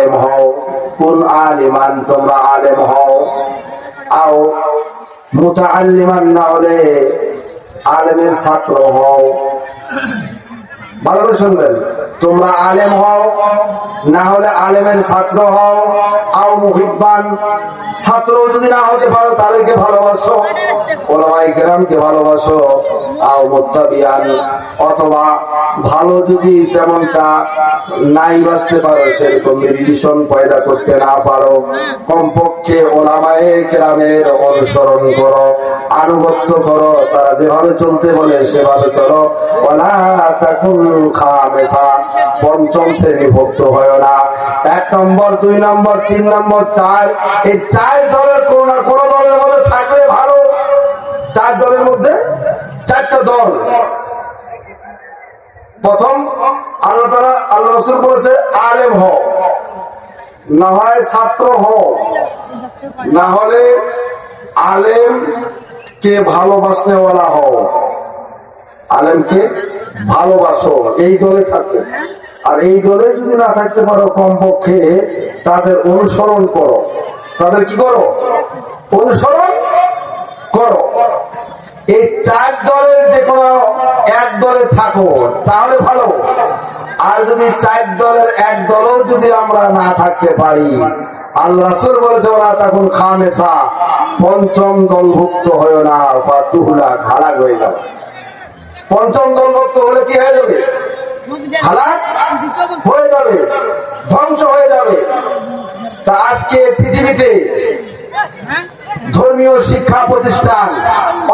আলেম হও, কুন আলিমান তোমরা আলেম হও, আও মুতাআল্লিমান না হলে আলেমের ছাত্র হও। ভালো করে শুনবেন, তোমরা আলেম হও না হলে আলেমের ছাত্র হও, আও মুহিব্বান ছাত্র যদি না হতে পারো তাদেরকে ভালোবাসো, ওলামায়ে কেরামকে ভালোবাসো, আও মুত্তাবিয়ান অথবা ভালো যদি তেমনটা নাই বাঁচতে পারো, সেরকম রিলেশন পয়দা করতে না পারো, কমপক্ষে ওলামায়ে কেরামের অনুসরণ করো, আনুগত্য করো, তারা যেভাবে চলতে বলে সেভাবে চলো। ওয়ালা তাকুন খামেসা পঞ্চম শ্রেণী ভুক্ত হয় না। 1 নম্বর 2 নম্বর 3 নম্বর 4 এই 4 দলের কোন না কোন দলের মধ্যে থাকবে ভালো। 4 দলের মধ্যে 4টা দল। প্রথম আল্লাহ তাআলা আল্লাহ রাসূল বলেছে আলেম হও, না হয় ছাত্র হও, না হলে আলেম কে ভালোবাসতে ওয়ালা হও, আলেমকে ভালোবাসো, এই দলে থাকবে। আর এই দলে যদি না থাকতে পারো কমপক্ষে তাদের অনুসরণ করো। তাদের কি করো? অনুসরণ করো। এই 4 দলের যে কোনো এক দলে থাকো তাহলে ভালো। আর যদি 4 দলের এক দলও যদি আমরা না থাকতে পারি, আল্লাহ রাসূল বলেছে ওলা তাকুন খামেসা পঞ্চম দলভুক্ত হয় না, বা তুহলা হালাক হয়ে যাবে। পঞ্চম দলভুক্ত হলে কি হয়ে যাবে? হালাক হয়ে যাবে, ধ্বংস হয়ে যাবে। তা আজকে পৃথিবীতে ধর্মীয় শিক্ষা প্রতিষ্ঠান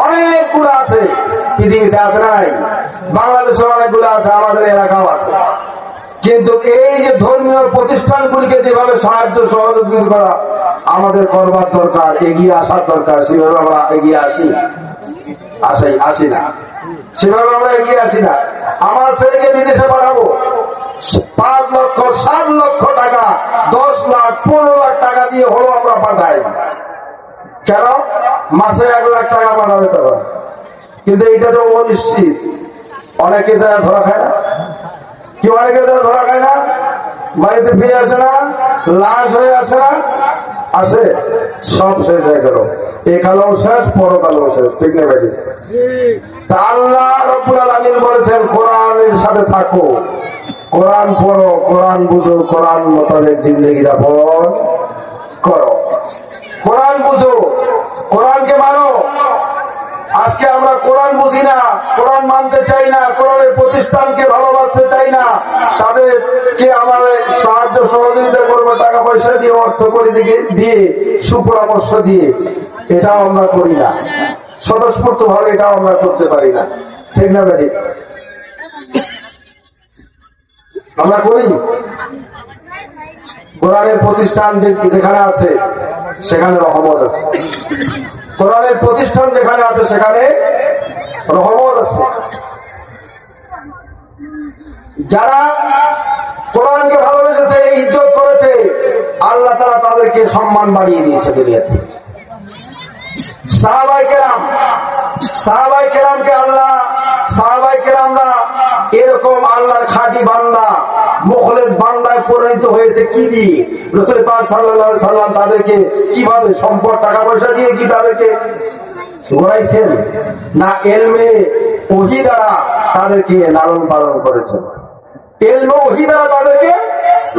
অনেকগুলো আছে, পৃথিবীতে আছে না নাই? বাংলাদেশে অনেকগুলো আছে, আমাদের এলাকাও আছে। কিন্তু এই যে ধর্মীয় প্রতিষ্ঠানগুলিকে যেভাবে সাহায্য সহযোগিতা করা আমাদের করবার দরকার, এগিয়ে আসার দরকার, সেভাবে আমরা এগিয়ে আসি না, সেভাবে আমরা এগিয়ে আসি না। আমার ছেলেকে বিদেশে পাঠাবো, 5 লক্ষ 7 লক্ষ টাকা 10 লাখ 15 লাখ টাকা দিয়ে হলো আমরা পাঠাই। কেন? মাসে 1 লাখ টাকা পাঠাবে তখন। কিন্তু এটা তো অনিশ্চিত, অনেকে যা ধরা খায় না, কেউ অনেকে যা ধরা খায় না, বাড়িতে ফিরে আসে না, লাশ হয়ে আসে না, আসে, সব শেষ হয়ে গেল। একালেও শেষ, পরকালেও শেষ, ঠিক না ভাই? তা আল্লাহ রাব্বুল আলামিন বলেছেন কোরআনের সাথে থাকো, কোরআন পড়ো, কোরআন বুঝো, কোরআন মোতাবেক জিন্দেগি যাপন করো। কোরআন বুঝো, কোরআনকে মানো। আজকে আমরা কোরআন বুঝি না, কোরআন মানতে চাই না, কোরআনের প্রতিষ্ঠানকে ভালোবাসতে চাই না, তাদেরকে আমার সাহায্য সহযোগিতা করবো টাকা পয়সা দিয়ে, অর্থ করে দিয়ে, সুপরামর্শ দিয়ে, এটাও আমরা করি না। স্বতঃস্ফূর্ত ভাবে এটাও আমরা করতে পারি না, ঠিক না ভাই? আমরা করি। কোরআনের প্রতিষ্ঠান যেখানে আছে সেখানে রহমত আছে, কোরআনের প্রতিষ্ঠান যেখানে আছে সেখানে রহমত আছে। যারা কোরআনকে ভালোবেসেছে, ইজ্জত করেছে, আল্লাহ তাআলা তাদেরকে সম্মান বাড়িয়ে দিয়েছে দুনিয়াতে। সাহাবায়ে কেরামকে আল্লাহ, সাহাবায়ে কেরামরা এরকম আল্লাহর খাঁটি বান্দা, মুখলেস বান্দায় পরিণত হয়েছে কি দিয়ে? রাসূল পাক সাল্লাল্লাহু আলাইহি সাল্লাম তাদেরকে কিভাবে? সম্পদ, টাকা পয়সা দিয়ে কি তাদেরকে গড়াইছেন? না ইলমে ওহী দ্বারা তাদেরকে লালন পালন করেছেন। ইলমে ওহী দ্বারা তাদেরকে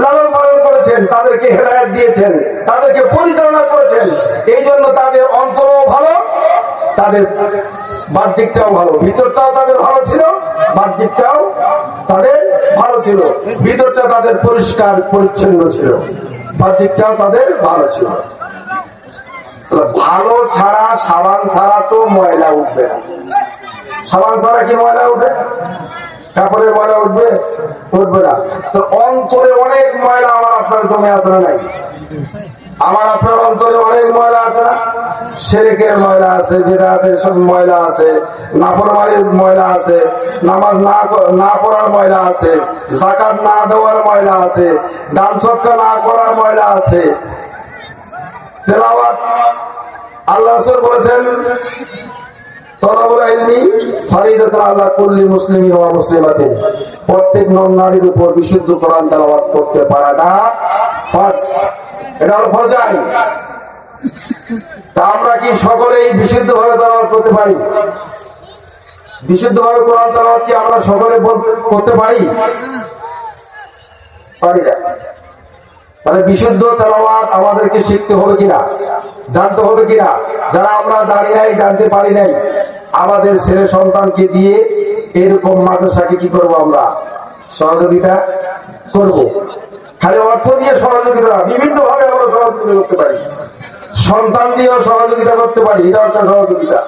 লালন পালন করেছেন, তাদেরকে হেদায়েত দিয়েছেন, তাদেরকে পরিচালনা করেছেন। এই জন্য তাদের অন্তরও ভালো, তাদের বাহ্যিকটাও ভালো, ভিতরটাও তাদের ভালো ছিল, বাহ্যিকটাও তাদের ভালো ছিল, ভিতরটা তাদের পরিষ্কার পরিচ্ছন্ন ছিল, বাহ্যিকটাও তাদের ভালো ছিল। ভালো ছাড়া, সাবান ছাড়া তো ময়লা উঠবে না। সাবান ছাড়া কি ময়লা উঠে? কাপড়ের ময়লা উঠবে? উঠবে না। তো অন্তরে অনেক ময়লা আমার আপনার জমে আছে না নাই? আমার আপনার অন্তরে অনেক ময়লা আছে না? শিরকের ময়লা আছে, বিদআতের সব ময়লা আছে, নাফরমানির ময়লা আছে, নামাজ না পড়ার ময়লা আছে, যাকাত না দেওয়ার ময়লা আছে, দান সদকা না করার ময়লা আছে, তেলাওয়াত। আল্লাহ রাসূল বলেছেন তলাবুল ইলমি ফরিদাতুন আলা কুল্লি মুসলিমিন ওয়া মুসলিমাতিন, প্রত্যেক নর নারীর উপর বিশুদ্ধ কোরআন তেলাওয়াত করতে পারাটা ফরজ, এটা হলো ফরজ আইন। তা আমরা কি সকলেই বিশুদ্ধভাবে তেলাওয়াত করতে পারি? বিশুদ্ধভাবে কোরআন তেলাওয়াত কি আমরা সকলে করতে পারি? পারি না। তাহলে বিশুদ্ধ তেলাওয়াত আমাদেরকে শিখতে হবে কিনা, জানতে হবে কিনা? যারা আমরা জানি নাই, জানতে পারি নাই, আমাদের ছেলে সন্তানকে দিয়ে এরকম মাদ্রাসাকে কি করব? আমরা সহযোগিতা করব। খালি অর্থ দিয়ে সহযোগিতা না, বিভিন্ন ভাবে আমরা সহযোগিতা করতে পারি। সন্তান দিয়েও সহযোগিতা করতে পারি, এটা একটা সহযোগিতা।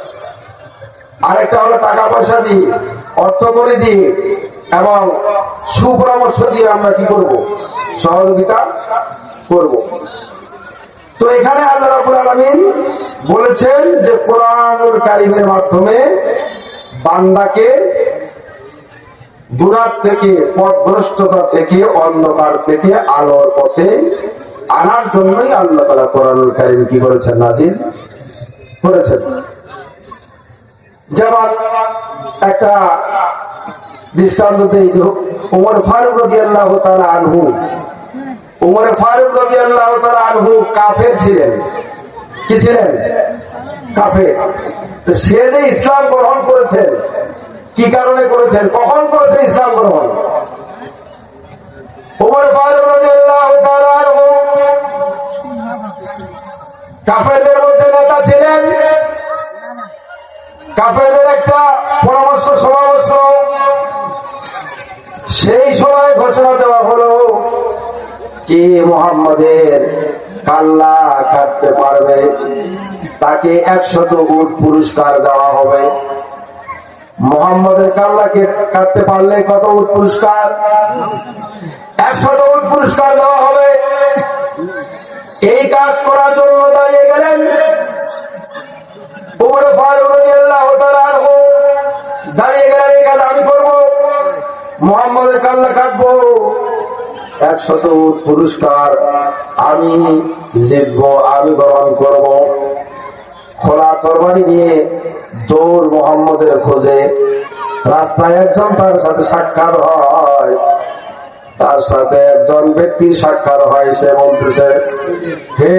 আরেকটা হলো টাকা পয়সা দিয়ে, অর্থ করে দিয়ে এবং সুপরামর্শ দিয়ে আমরা কি করব? সহযোগিতা করব। তো এখানে আল্লাহ রাব্বুল আলামিন বলেছেন যে কোরআনুল কারীমের মাধ্যমে বান্দাকে গুনাহ থেকে, পথভ্রষ্টতা থেকে, অন্ধকার থেকে আলোর পথে আনার জন্যই আল্লাহ তাআলা কোরআনুল কারীম কি করেছেন? নাজিল করেছেন। যেমন একটা দৃষ্টান্ত দেই, যে ওমর ফারুক রাদিয়াল্লাহু তাআলা আনহু, ওমর ফারুক রাদিয়াল্লাহু তাআলা আনহু কাফের ছিলেন। কি ছিলেন? কাফের। তো সে যে ইসলাম গ্রহণ করেছেন, কি কারণে করেছেন, কখন করেছেন ইসলাম গ্রহণ? ওমর ফারুক রাদিয়াল্লাহু তাআলা আনহু কাফেরদের মধ্যে নেতা ছিলেন। কাফেরদের একটা পরামর্শ সভা বসলো। সেই সময় ঘোষণা দেওয়া হলো কি মুহাম্মাদের কাল্লা কাটতে পারবে তাকে 100 উট পুরস্কার দেওয়া হবে। মুহাম্মাদের কাল্লাকে কাটতে পারলে কত উট পুরস্কার? 100 উট পুরস্কার দেওয়া হবে। এই কাজ করার জন্য দাঁড়িয়ে গেলেন ওমর ফারুক রাদিয়াল্লাহু তাআলা আনহু। দাঁড়িয়ে গেলেন, এই কাজ আমি করব, মুহাম্মাদের কাল্লা কাটবো, 100 উট পুরস্কার আমি জিতবো, আমি গ্রহণ করব। খোলা তরবারি নিয়ে দৌড় মুহাম্মাদের খোঁজে। রাস্তায় একজন তার সাথে সাক্ষাৎ হয়, তার সাথে একজন ব্যক্তির সাক্ষাৎ হয়। সে বলতেছে, হে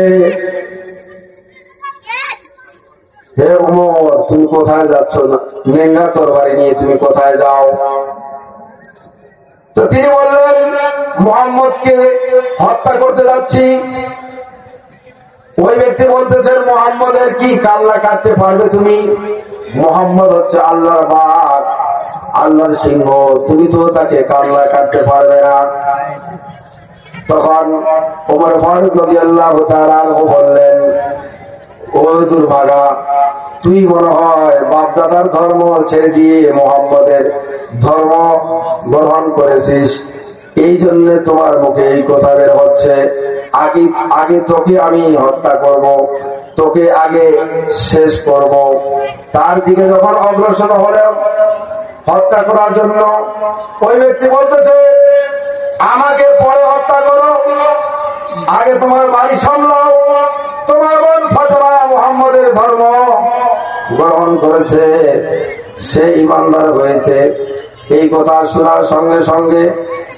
হে ওমর, তুমি কোথায় যাচ্ছ? নেঙ্গা তরবারি নিয়ে তুমি কোথায় যাও? তো তিনি বললেন, মুহাম্মদকে হত্যা করতে যাচ্ছি। ওই ব্যক্তি বলতেছেন, মুহাম্মদের কি কাল্লা কাটতে পারবে তুমি? মুহাম্মদ হচ্ছে আল্লাহর বাঘ, আল্লাহর সিংহ, তুমি তো তাকে কাল্লা কাটতে পারবে না। তখন ওমর ফারুক রাদিয়াল্লাহু তাআলা আনহু বললেন, ওই দুর্ভাগা, তুই মনে হয় বাপদাদার ধর্ম ছেড়ে দিয়ে মুহাম্মদের ধর্ম গ্রহণ করেছিস, এই জন্য তোমার মুখে এই কথা বের হচ্ছে। আগে তোকে আমি হত্যা করব, তোকে আগে শেষ করব। তার দিকে যখন অগ্রসর হলেন হত্যা করার জন্য, ওই ব্যক্তি বলতেছে, আমাকে পরে হত্যা করো, আগে তোমার বাড়ি সামলাও। তোমার বোন ফাতেমা মুহাম্মদের ধর্ম গ্রহণ করেছে, সে ঈমানদার হয়েছে। এই কথা শোনার সঙ্গে সঙ্গে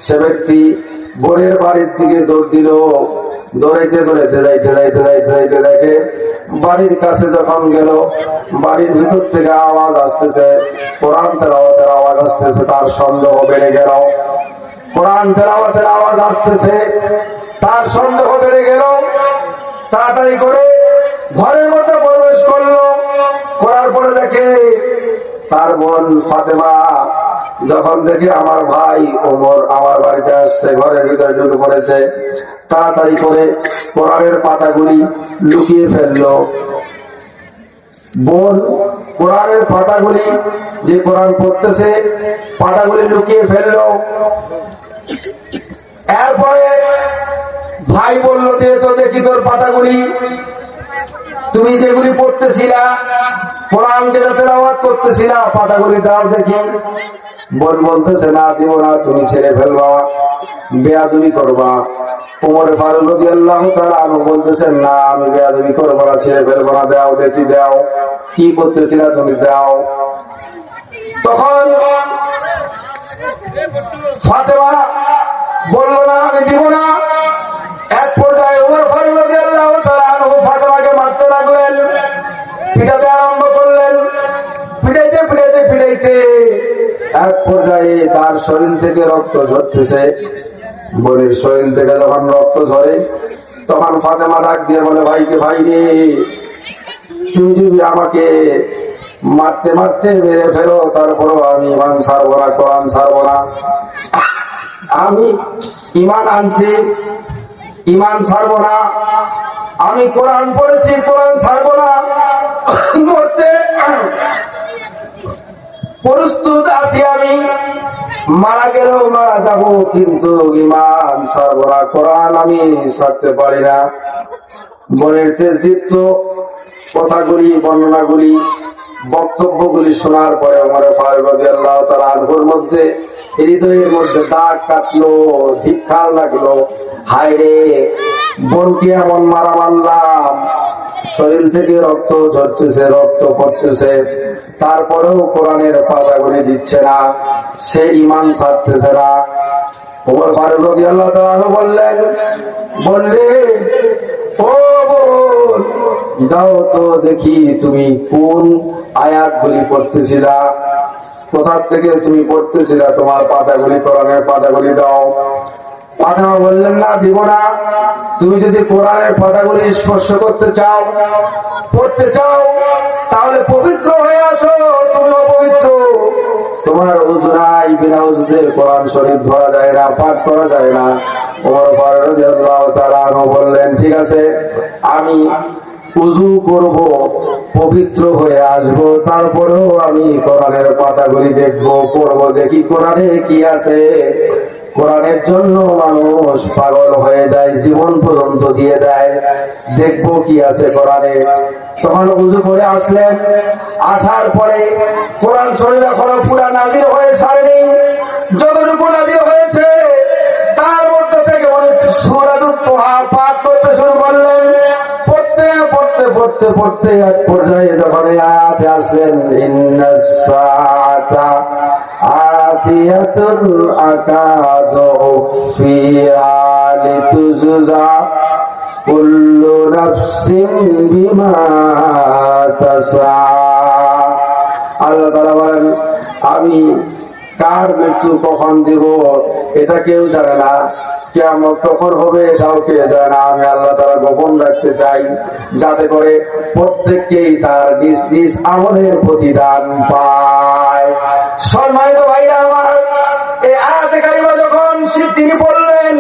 সে ব্যক্তি বোনের বাড়ির দিকে দৌড় দিল। দৌড়াইতে দৌড়াইতে যাইতে যাইতে যাইতে যাইতে দেখে বাড়ির কাছে যখন গেল, বাড়ির ভিতর থেকে আওয়াজ আসতেছে, কোরআন তেলাওয়াতের আওয়াজ আসতেছে। তার সন্দেহ বেড়ে গেল। কোরআন তেলাওয়াতের আওয়াজ আসতেছে, তার সন্দেহ বেড়ে গেল। তাড়াতাড়ি করে ঘরের মধ্যে প্রবেশ করলো। করার পরে দেখে তার বোন ফাতেমা, যখন দেখে আমার ভাই ওমর আমার বাড়িতে আসছে, ঘরের ভিতরে ঢুকে পড়েছে, তাড়াতাড়ি করে কোরআনের পাতাগুলি লুকিয়ে ফেললো। বোন কোরআনের পাতাগুলি, যে কোরআন পড়তেছে, পাতাগুলি লুকিয়ে ফেললো। এরপরে ভাই বলল, যে তো দেখি তোর পাতাগুলি, তুমি যেগুলি পড়তেছিলা, কোরআন যেটা তেলাওয়াত করতেছিলা, পাতাগুলি দাও দেখি। বোন বলতেছে, না দিব না, তুমি ছেড়ে ফেলবা, বেয়াদবি করবা। ওমর ফারুক রাদিয়াল্লাহু তাআলা আনহু বলতেছেন, না আমি বেয়াদবি করবো না, ছেড়ে ফেলবো না, দাও দেখি, দাও কি করতেছিলা তুমি, দাও। তখন ফাতেমা বলল, না আমি দিব না। এক শরীর থেকে রক্ত ঝরতেছে। বোনের শরীর থেকে যখন রক্ত ঝরে তখন ফাতেমা ডাক দিয়ে বলে, ভাইকে, ভাই রে, তুমি যদি আমাকে মারতে মারতে মেরে ফেলো, তারপরও আমি ইমান ছাড়বো না, কোরআন ছাড়বো না। আমি ইমান আনছি, ইমান ছাড়বো না। আমি কোরআন পড়েছি, কোরআন ছাড়বো না। মরতে প্রস্তুত আছি, আমি মারা গেলেও মারা যাবো, কিন্তু ইমান ছাড়বো না, কোরআন আমি ছাড়তে পারি না। বোনের তেজদীপ্ত কথাগুলি, বর্ণনাগুলি, বক্তব্যগুলি শোনার পরে ওমর ফারুক রাদিয়াল্লাহু তাআলা আনহুর মধ্যে, হৃদয়ের মধ্যে দাগ কাটলো, ধিক্কার লাগলো। হায় রে, বোনকে এমন মারা মারলাম, শরীর থেকে রক্ত ঝরতেছে, রক্ত পড়তেছে, তারপরেও কোরআনের পাতাগুলি দিচ্ছে না, সে ইমান ছাড়তেছে না। ওমর ফারুক রাদিয়াল্লাহু তাআলা আনহু বললেন, বললে, ও বোন, দাও তো দেখি তুমি কোন আয়াতগুলি পড়তেছিলা, কোথা থেকে তুমি পড়তেছিলা, তোমার পাতাগুলি, কোরআনের পাতাগুলি দাও। ফাতেমা বললেন, না, দিব না। তুমি যদি কোরআনের পাতাগুলি স্পর্শ করতে চাও, পড়তে চাও, তাহলে পবিত্র হয়ে আসো, তুমি অপবিত্র, তোমার উযু নাই, বিনা উযুতে কোরআন শরীফ ধরা যায় না, পাঠ করা যায় না। ওমর ফারুক রাদিয়াল্লাহু তাআলা আনহু বললেন, ঠিক আছে, আমি উযু করব, পবিত্র হয়ে আসব, তারপরেও আমি কোরআনের পাতাগুলি দেখবো, পড়বো, দেখি কোরআনে কি আছে। কোরআনের জন্য মানুষ পাগল হয়ে যায়, জীবন পর্যন্ত দিয়ে দেয়, দেখবো কি আছে কোরআনে। তখন উযু করে আসলেন, আসার পরে কোরআন শরীফ এখনো পুরা নাযিল হয়ে ছাড়েনি, যতটুকু নাযিল হয়েছে তার মধ্যে থেকে অনেক সূরাতুত তোহা পাঠ করতে শুরু করলেন। পড়তে পড়তে পড়তে পড়তে এক পর্যায়ে যখন আয়াতে আসলেন, ইন্নাস সাআতা আতিয়াতুন আকাদু উখফিহা লিতুজজা কুল্লু নাফসিন বিমা তাসআ। আল্লাহ তাআলা বলেন, আমি কার মৃত্যু কখন দিব এটা কেউ জানে না, কিয়ামত কখন হবে এটাও কেউ জানে না। আমি আল্লাহ তাআলা গোপন রাখতে চাই, যাতে করে প্রত্যেককেই তার নিজ নিজ আমলের প্রতিদান পায়। সম্মানিত ভাইরা আমার, এই আয়াতে কারিমা যখন তিনি বললেন,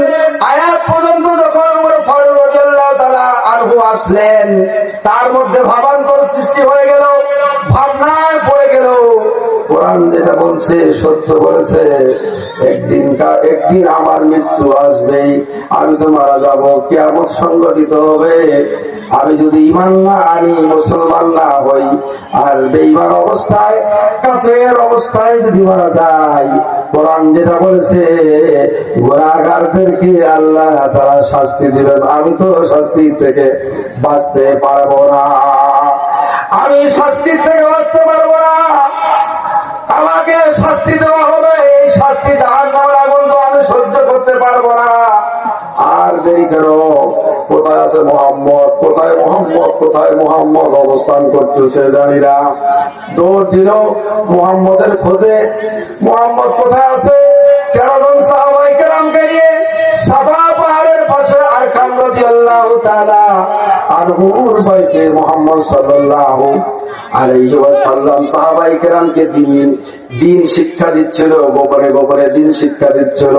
আয়াত পর্যন্ত যখন ওমর ফারুক রাদিয়াল্লাহু তাআলা আনহু আসলেন, তার মধ্যে ভাবান্তর সৃষ্টি হয়ে গেল, ভাবনায় পড়ে গেল। কোরআন যেটা বলছে সত্য বলেছে, একদিন আমার মৃত্যু আসবেই, আমি তো মারা যাব, কিয়ামত সংঘটিত হবে। আমি যদি ঈমান না আনি, মুসলমান না হই, আর বেঈমান অবস্থায়, কাফের অবস্থায় যদি মারা যায়, কোরআন যেটা বলেছে গুনাহগারদেরকে আল্লাহ তাআলা শাস্তি দিবেন, আমি তো শাস্তি থেকে বাঁচতে পারবো না, আমি শাস্তির থেকে বাঁচতে পারবো না, আমাকে শাস্তি দেওয়া হবে, এই শাস্তি জাহান্নামের আগুন তো আমি সহ্য করতে পারবো না। আর দেরি কেন, কোথায় আছে মুহাম্মদ, কোথায় মুহাম্মদ, কোথায় মুহাম্মদ অবস্থান করতেছে জানি না। দৌড় দিল মুহাম্মদের খোঁজে, মুহাম্মদ কোথায় আছে। 13 জন সাহাবায়ে কেরামকে নিয়ে সাফা পাহাড়ের পাশে আরকাম রাদিয়াল্লাহু তাআলা আনহুর বাইতে মুহাম্মদ সাল্লাল্লাহু আলাইহি ওয়াসাল্লাম সাহাবায়ে কেরামকে দিন শিক্ষা দিচ্ছিল, গোপনে গোপনে দিন শিক্ষা দিচ্ছিল।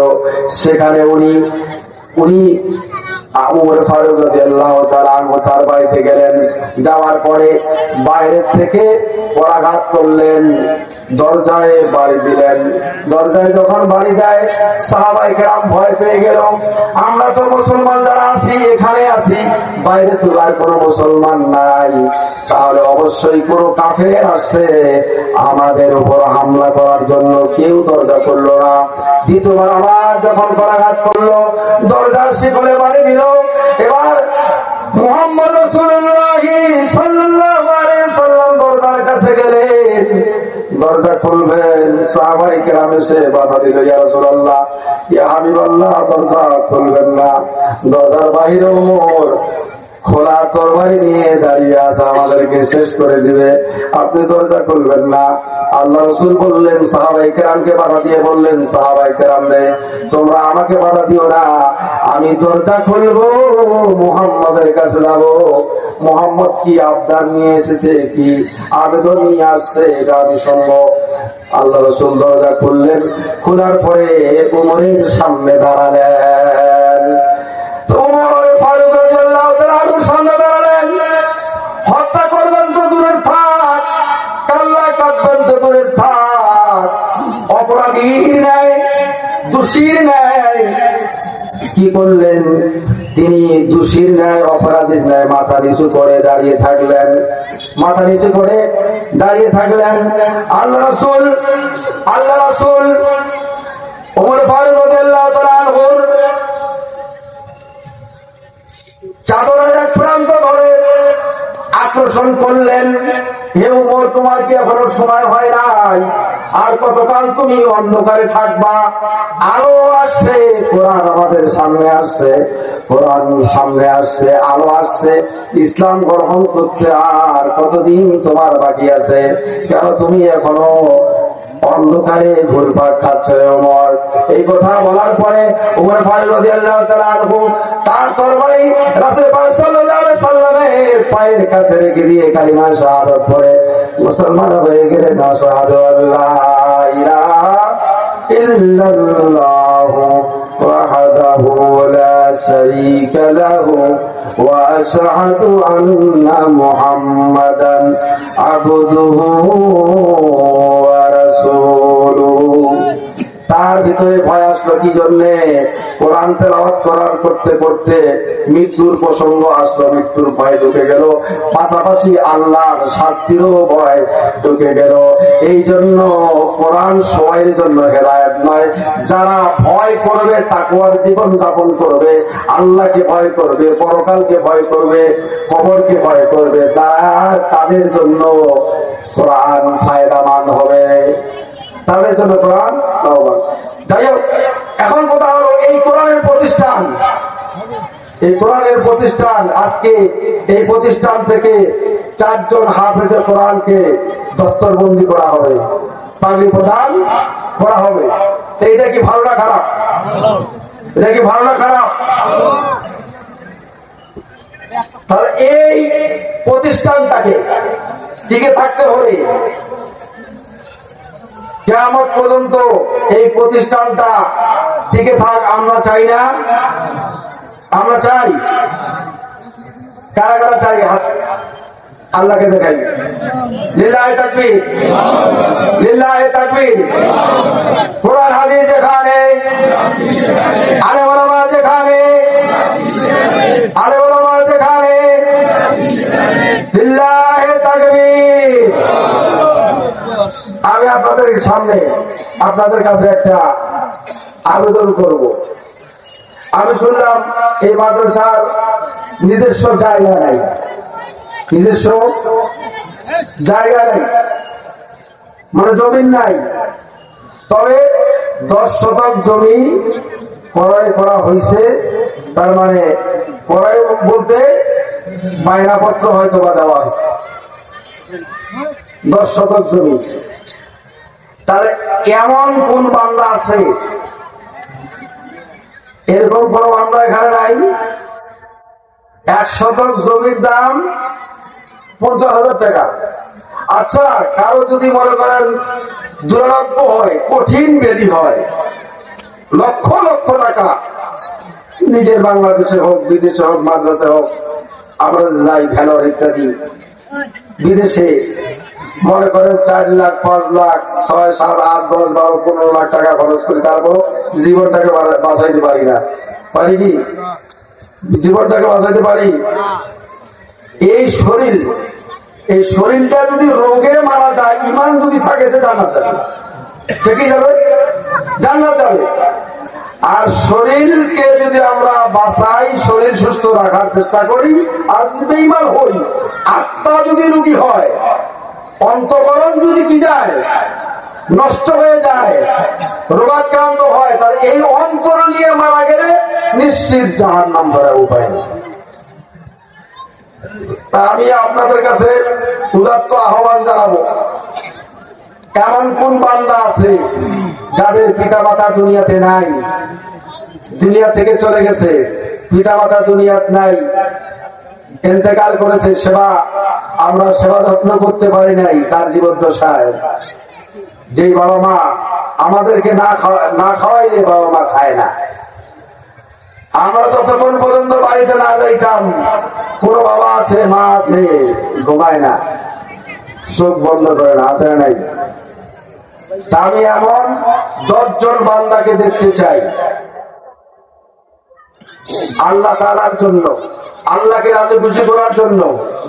সেখানে উনি ওমর ফারুক রাদিয়াল্লাহু তাআলা আনহু তার বাড়িতে গেলেন। যাওয়ার পরে বাইরে থেকে পরাঘাত করলেন, দরজায় বাড়ি দিলেন। দরজায় যখন বাড়ি দেয়, সাহাবায়ে কেরাম ভয় পেয়ে গেল, আমরা তো মুসলমান যারা আছি এখানে আছি, বাইরে তো আর কোনো মুসলমান নাই, তাহলে অবশ্যই কোনো কাফের আসছে আমাদের উপর হামলা করার জন্য। কেউ দরজা করলো না। দ্বিতীয়বার আবার যখন পরাঘাত করলো, দরজার শিকলে বাড়ি দিল। এবার মুহাম্মদ রাসূলুল্লাহ সাল্লাল্লাহু আলাইহি ওয়াসাল্লাম দরজার কাছে গেলেন, দরজা খুলবেন, সাহাবায়ে কেরাম এসে বাধা দিল, ইয়া রাসূলুল্লাহ, ইয়া হাবিবাল্লাহ, দরজা খুলবেন না। দরজার বাইরে ওমর খোলা তরবারি নিয়ে দাঁড়িয়ে আছে, আমাদেরকে শেষ করে দিবে, আপনি দরজা খুলবেন না। আল্লাহ রাসূল বললেন, সাহাবায়ে কেরামকে বাধা দিয়ে বললেন, সাহাবায়ে কেরাম রে, তোমরা আমাকে বাধা দিও না, আমি দরজা খুলবো, মুহাম্মাদের কাছে যাব। মুহাম্মদ কি আবদার নিয়ে এসেছে, কি আবেদন নিয়ে আসছে, এটা আমি শুনবো। আল্লাহ রাসূল দরজা খুললেন, খোলার পরে উমরের সামনে দাঁড়ালেন। ওমর ফারুক রাদিয়াল্লাহু তাআলার সামনে দাঁড়ালেন। হত্যা করবেন তো দূরের থাক, কাল্লা কাটবেন তো দূরের থাক, অপরাধীর ন্যায়, দোষীর ন্যায় কি করলেন? তিনি দোষীর ন্যায়, অপরাধীর ন্যায় মাথা নিচু করে দাঁড়িয়ে থাকলেন, মাথা নিচু করে দাঁড়িয়ে থাকলেন। আল্লাহ রাসূল ওমর ফারুক রাদিয়াল্লাহু তাআলা আনহুর চাদরের এক প্রান্ত ধরে আকর্ষণ করলেন, হে ওমর, তোমার কি এখনো সময় হয় নাই? আর কতকাল তুমি অন্ধকারে থাকবা? আলো আসছে, কোরআন আমাদের সামনে আসছে, কোরআন সামনে আসছে, আলো আসছে, ইসলাম গ্রহণ করতে আর কতদিন তোমার বাকি আছে? কেন তুমি এখনো অন্ধকারে ঘুরপাক খাচ্ছে ওমর? এই কথা বলার পরে ওমর ফারুক রাদিয়াল্লাহু তাআলা আনহু তার তরবারি রাসূল পাক সাল্লাল্লাহু আলাইহি সাল্লামের পায়ের কাছে রেখে দিয়ে কালিমা শাহাদাত পড়ে মুসলমান হয়ে গেলেন। আশহাদু আল্লা ইলাহা ইল্লাল্লাহু ওয়াহদাহু লা শারীকা লাহু ওয়া আশহাদু আন্না মুহাম্মাদান আবদুহু ওয়া রাসূলুহু। তার ভিতরে ভয় আসলো কি জন্যে? কোরআন তেলাওয়াত করতে করতে মৃত্যুর প্রসঙ্গ আসলো, মৃত্যুর ভয় ঢুকে গেল, পাশাপাশি আল্লাহর শাস্তিরও ভয় ঢুকে গেল। এই জন্য কোরআন সবাইয়ের জন্য হেদায়েত নয়। যারা ভয় করবে, তাকওয়ার জীবন যাপন করবে, আল্লাহকে ভয় করবে, পরকালকে ভয় করবে, কবরকে ভয় করবে, তাদের জন্য কোরআন ফায়দামান হবে, তাদের জন্য কোরআন লাভবান। যাই হোক, এখন কথা হলো এই কোরআনের প্রতিষ্ঠান, এই কোরআনের প্রতিষ্ঠান, আজকে এই প্রতিষ্ঠান থেকে 4 জন হাফেজে কোরআনকে দস্তরবন্দি করা হবে, পাগড়ি প্রদান করা হবে। এইটা কি ভালো না খারাপ? এটা কি ভালো না খারাপ? তাহলে এই প্রতিষ্ঠানটাকে টিকে থাকতে হলে কিয়ামত পর্যন্ত এই প্রতিষ্ঠানটা টিকে থাক আমরা চাই না? আমরা চাই? কারা কারা চাই? আল্লাহকে দেখাই। লিল্লাহি তাকবীর, লিল্লাহি তাকবীর। কোরআন হাদিস যেখানে, আলেম ওলামা যেখানে, আলেম ওলামা যেখানে, লিল্লাহি তাকবীর। আমি আপনাদের সামনে, আপনাদের কাছে একটা আবেদন করব। আমি শুনলাম এই মাদ্রাসার নিজস্ব জায়গা নাই, নিজস্ব জায়গা নেই, মানে জমিন নাই। তবে 10 শতক জমি ক্রয় করা হয়েছে, তার মানে ক্রয় বলতে বায়নাপত্র হয়তো বা দেওয়া হয়েছে 10 শতক জমি। তাহলে এমন কোন বান্দা আছে, এরকম কোন বান্দা এখানে নাই? 1 শতক জমির দাম 50,000 টাকা। আচ্ছা, কারো যদি মনে করেন দুরারোগ্য হয়, কঠিন ব্যাধি হয়, লক্ষ লক্ষ টাকা, নিজের বাংলাদেশে হোক, বিদেশে হোক, মাদ্রাসা হোক, আমরা যাই ভেলোর ইত্যাদি, বিদেশে মনে করেন 4 লাখ, 5 লাখ, 6, 7, 8, 10, 12, 15 লাখ টাকা খরচ করি, তারপর জীবনটাকে বাঁচাইতে পারি না। পারি কি? জীবনটাকে বাঁচাইতে পারি? এই শরীর, এই শরীরটা যদি রোগে মারা যায়, ইমান যদি থাকে, সে জান্নাত যাবে। সে কি যাবে? জান্নাত যাবে। আর শরীরকে যদি আমরা বাঁচাই, শরীর সুস্থ রাখার চেষ্টা করি, আর যদি বেঈমান হই, আত্মা যদি রোগী হয়, অন্তঃকরণ যদি কি যায়, নষ্ট হয়ে যায়, রোগাক্রান্ত হয়, তার এই অন্তর নিয়ে মারা গেলে নিশ্চিত জাহান্নাম ধরার উপায় নেই। তা আমি আপনাদের কাছে উদাত্ত আহ্বান জানাবো, এমন কোন বান্দা আছে যাদের পিতা মাতা দুনিয়াতে নাই, দুনিয়া থেকে চলে গেছে, পিতা মাতা দুনিয়াতে নাই, ইন্তেকাল করেছে, আমরা সেবা যত্ন করতে পারি নাই তার জীবদ্দশায়। যেই বাবা মা আমাদেরকে না খাওয়াইলে বাবা মা খায় না। আমরা ততক্ষণ পর্যন্ত বাড়িতে না যাইতাম, কোন বাবা আছে মা আছে ঘুমায় না, চোখ বন্ধ করে না, আছে নাই? তা আমি এমন 10 জন বান্দাকে দেখতে চাই আল্লাহ তাআলার জন্য, আল্লাহকে রাজি খুশি করার জন্য।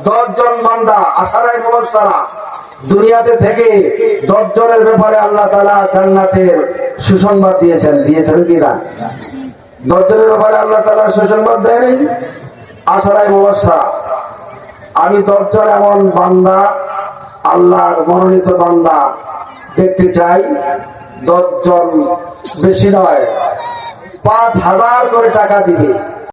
10 জন বান্দা আশারায়ে মুবাশশারা দুনিয়াতে থেকে 10 জনের ব্যাপারে আল্লাহ তাআলা জান্নাতের সুসংবাদ দিয়েছেন কিনা? 10 জনের ব্যাপারে আল্লাহ তাআলা সুসংবাদ দেয়নি? আশারায়ে মুবাশশারা। আমি 10 জন এমন বান্দা, আল্লাহর মনোনীত বান্দা দেখতে চাই। 10 জন, বেশি নয়, 5000 করে টাকা দিবে।